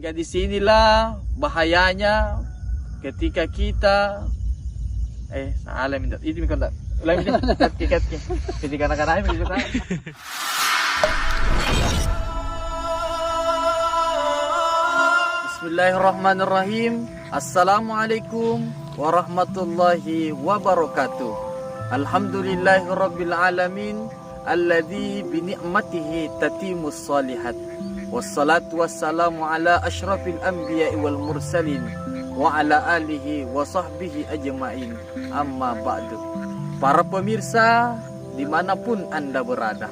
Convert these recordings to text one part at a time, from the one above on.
Sehingga disinilah bahayanya ketika kita salah minta itu mikon tak ulang kat ketika anak-anak begitu kan. Bismillahirrahmanirrahim. Assalamualaikum warahmatullahi wabarakatuh. Alhamdulillahirabbil alamin alladzi bi ni'matihi tatimus shalihat. Wassalatu wassalamu ala asyrafil anbiya'i wal mursalin wa ala alihi wa sahbihi ajma'in. Amma ba'du. Para pemirsa dimanapun Anda berada,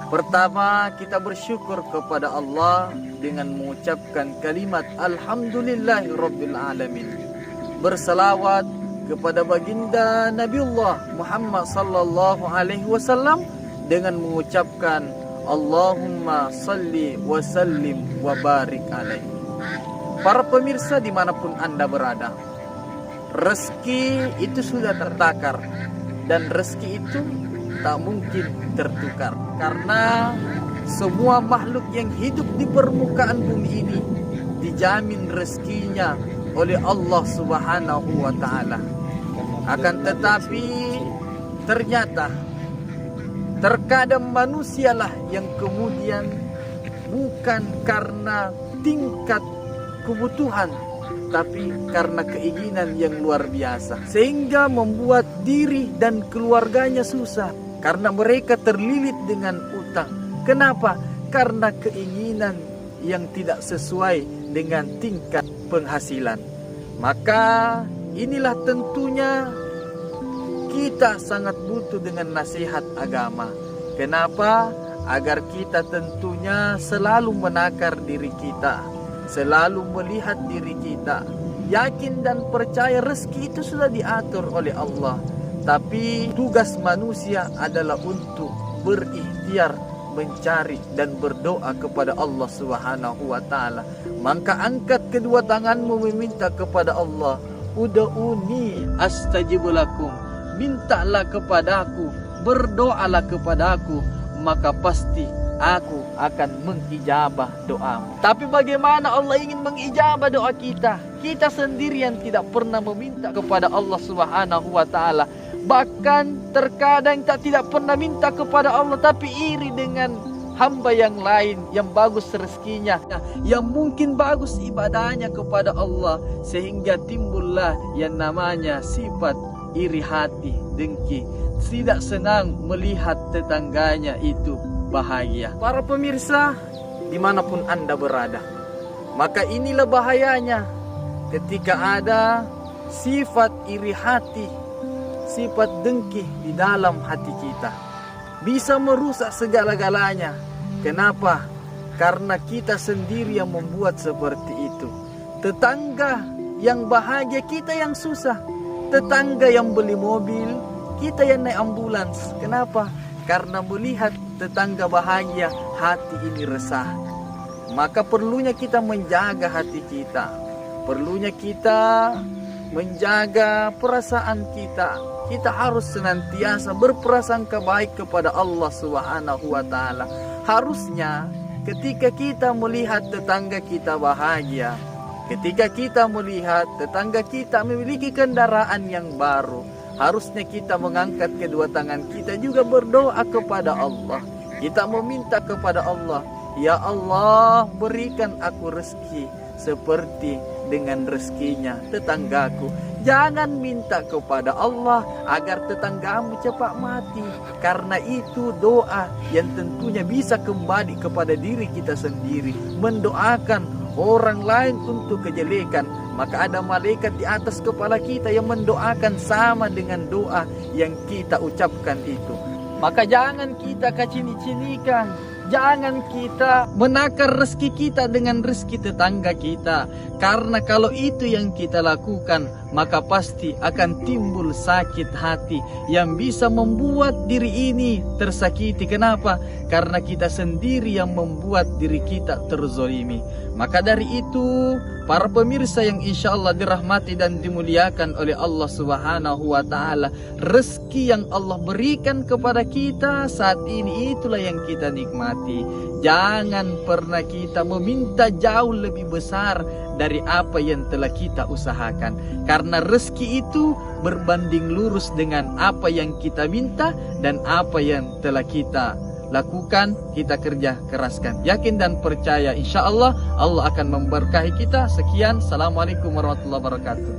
pertama kita bersyukur kepada Allah dengan mengucapkan kalimat Alhamdulillahirabbil alamin. Berselawat kepada baginda Nabiullah Muhammad sallallahu alaihi wasallam dengan mengucapkan Allahumma salli wa sallim wa barik alaihi. Para pemirsa dimanapun Anda berada, rezeki itu sudah tertakar dan rezeki itu tak mungkin tertukar, karena semua makhluk yang hidup di permukaan bumi ini dijamin rezekinya oleh Allah Subhanahu wa taala. Akan tetapi ternyata terkadang manusialah yang kemudian bukan karena tingkat kebutuhan, tapi karena keinginan yang luar biasa, sehingga membuat diri dan keluarganya susah karena mereka terlilit dengan utang. Kenapa? Karena keinginan yang tidak sesuai dengan tingkat penghasilan. Maka inilah tentunya kita sangat butuh dengan nasihat agama. Kenapa? Agar kita tentunya selalu menakar diri kita, selalu melihat diri kita, yakin dan percaya rezeki itu sudah diatur oleh Allah. Tapi tugas manusia adalah untuk berikhtiar, mencari dan berdoa kepada Allah Subhanahu wa taala. Maka angkat kedua tanganmu meminta kepada Allah. Ud'uni astajib lakum. Mintalah kepadaku, berdoalah kepadaku, maka pasti aku akan mengijabah doamu. Tapi bagaimana Allah ingin mengijabah doa kita? Kita sendirian tidak pernah meminta kepada Allah Subhanahu wa taala. Bahkan terkadang tidak pernah minta kepada Allah, tapi iri dengan hamba yang lain yang bagus rezekinya, yang mungkin bagus ibadahnya kepada Allah, sehingga timbullah yang namanya sifat iri hati, dengki, tidak senang melihat tetangganya itu bahagia. Para pemirsa dimanapun Anda berada, maka inilah bahayanya ketika ada sifat iri hati, sifat dengki di dalam hati kita, bisa merusak segala-galanya. Kenapa? Karena kita sendiri yang membuat seperti itu. Tetangga yang bahagia, kita yang susah. Tetangga yang beli mobil, kita yang naik ambulans. Kenapa? Karena melihat tetangga bahagia, hati ini resah. Maka perlunya kita menjaga hati kita, perlunya kita menjaga perasaan kita. Kita harus senantiasa berprasangka baik kepada Allah Subhanahu wa taala. Harusnya ketika kita melihat tetangga kita bahagia, ketika kita melihat tetangga kita memiliki kendaraan yang baru, harusnya kita mengangkat kedua tangan kita juga berdoa kepada Allah. Kita meminta kepada Allah, ya Allah, berikan aku rezeki seperti dengan rezekinya tetanggaku. Jangan minta kepada Allah agar tetanggamu cepat mati, karena itu doa yang tentunya bisa kembali kepada diri kita sendiri. Mendoakan orang lain untuk kejelekan, maka ada malaikat di atas kepala kita yang mendoakan sama dengan doa yang kita ucapkan itu. Maka jangan kita kacini-cinikan, jangan kita menakar rezeki kita dengan rezeki tetangga kita. Karena kalau itu yang kita lakukan, maka pasti akan timbul sakit hati yang bisa membuat diri ini tersakiti. Kenapa? Karena kita sendiri yang membuat diri kita terzolimi. Maka dari itu, para pemirsa yang insya Allah dirahmati dan dimuliakan oleh Allah Subhanahu wa taala, rezeki yang Allah berikan kepada kita saat ini itulah yang kita nikmati. hati. Jangan pernah kita meminta jauh lebih besar dari apa yang telah kita usahakan. Karena rezeki itu berbanding lurus dengan apa yang kita minta dan apa yang telah kita lakukan, kita kerja keraskan. Yakin dan percaya, insya Allah Allah akan memberkahi kita. Sekian, Assalamualaikum warahmatullahi wabarakatuh.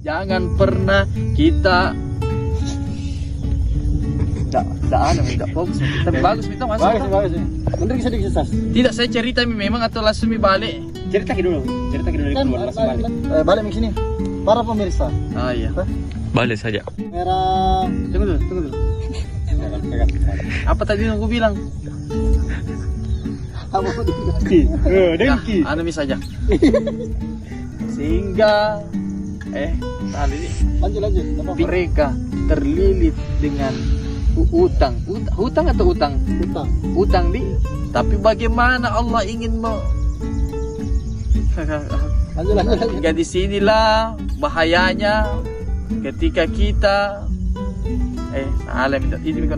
Jangan pernah kita tidak fokus, tapi bagus kita masuk. Bagus. Nanti bisa dikisah. Tidak, saya cerita memang atau langsung balik. Cerita dulu dari keluar langsung balik. Balik ke sini. Para pemirsa. Ah iya. Balik saja. Merah. Tunggu dulu. Apa tadi yang aku bilang? Dengki. Dengki. Anu saja. Sehingga tadi Lanjut. mereka terlilit dengan utang atau utang di, tapi bagaimana Allah ingin lanjut. di sinilah bahayanya ketika kita ini